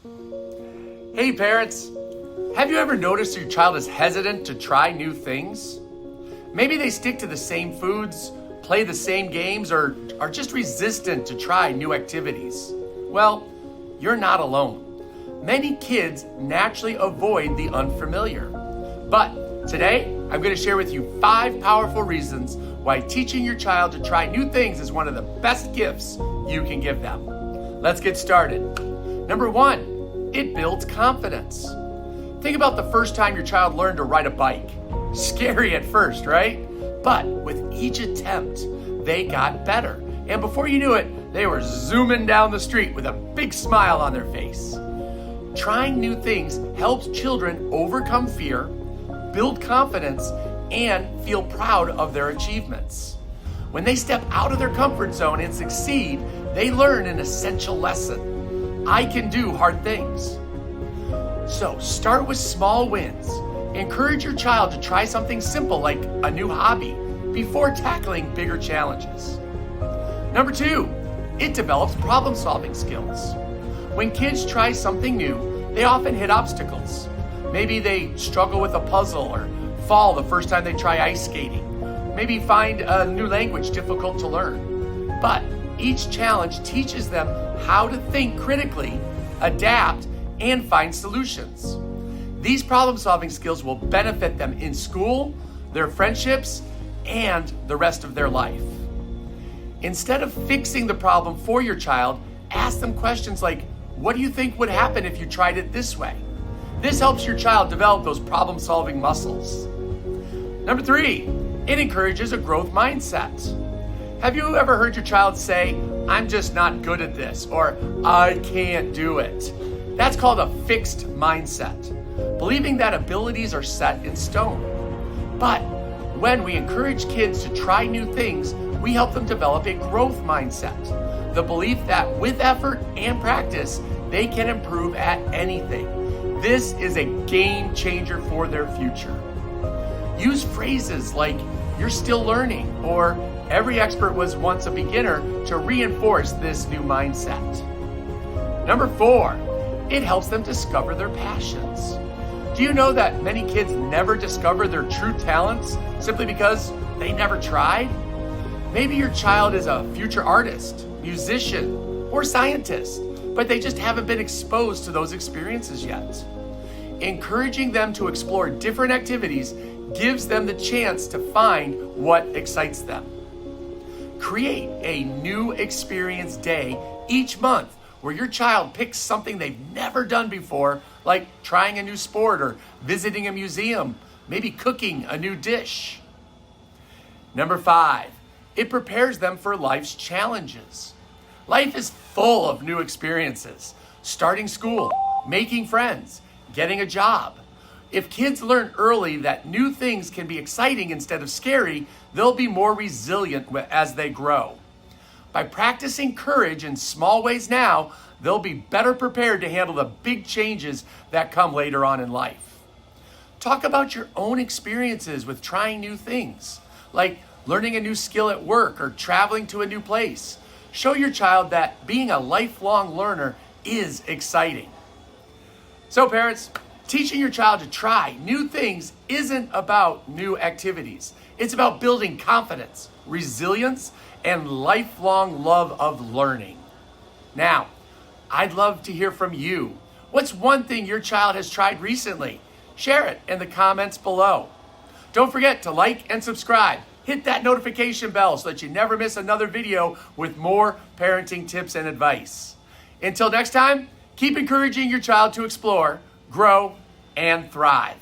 Hey parents, have you ever noticed your child is hesitant to try new things? Maybe they stick to the same foods, play the same games, or are just resistant to try new activities. Well, you're not alone. Many kids naturally avoid the unfamiliar. But today, I'm going to share with you 5 powerful reasons why teaching your child to try new things is one of the best gifts you can give them. Let's get started. Number 1, it builds confidence. Think about the first time your child learned to ride a bike. Scary at first, right? But with each attempt, they got better. And before you knew it, they were zooming down the street with a big smile on their face. Trying new things helps children overcome fear, build confidence, and feel proud of their achievements. When they step out of their comfort zone and succeed, they learn an essential lesson. I can do hard things. So start with small wins. Encourage your child to try something simple like a new hobby before tackling bigger challenges. Number 2, it develops problem-solving skills. When kids try something new, they often hit obstacles. Maybe they struggle with a puzzle or fall the first time they try ice skating. Maybe find a new language difficult to learn. But each challenge teaches them how to think critically, adapt, and find solutions. These problem-solving skills will benefit them in school, their friendships, and the rest of their life. Instead of fixing the problem for your child, ask them questions like, what do you think would happen if you tried it this way? This helps your child develop those problem-solving muscles. Number 3, it encourages a growth mindset. Have you ever heard your child say, I'm just not good at this, or I can't do it? That's called a fixed mindset, believing that abilities are set in stone. But when we encourage kids to try new things, we help them develop a growth mindset, the belief that with effort and practice, they can improve at anything. This is a game changer for their future. Use phrases like, you're still learning, or every expert was once a beginner to reinforce this new mindset. Number 4, it helps them discover their passions. Do you know that many kids never discover their true talents simply because they never tried? Maybe your child is a future artist, musician, or scientist, but they just haven't been exposed to those experiences yet. Encouraging them to explore different activities gives them the chance to find what excites them. Create a new experience day each month where your child picks something they've never done before, like trying a new sport or visiting a museum, maybe cooking a new dish. Number 5, it prepares them for life's challenges. Life is full of new experiences. Starting school, making friends, getting a job. If kids learn early that new things can be exciting instead of scary, they'll be more resilient as they grow. By practicing courage in small ways now, they'll be better prepared to handle the big changes that come later on in life. Talk about your own experiences with trying new things, like learning a new skill at work or traveling to a new place. Show your child that being a lifelong learner is exciting. So parents, teaching your child to try new things isn't about new activities. It's about building confidence, resilience, and lifelong love of learning. Now, I'd love to hear from you. What's one thing your child has tried recently? Share it in the comments below. Don't forget to like and subscribe. Hit that notification bell so that you never miss another video with more parenting tips and advice. Until next time, keep encouraging your child to explore, grow, and thrive.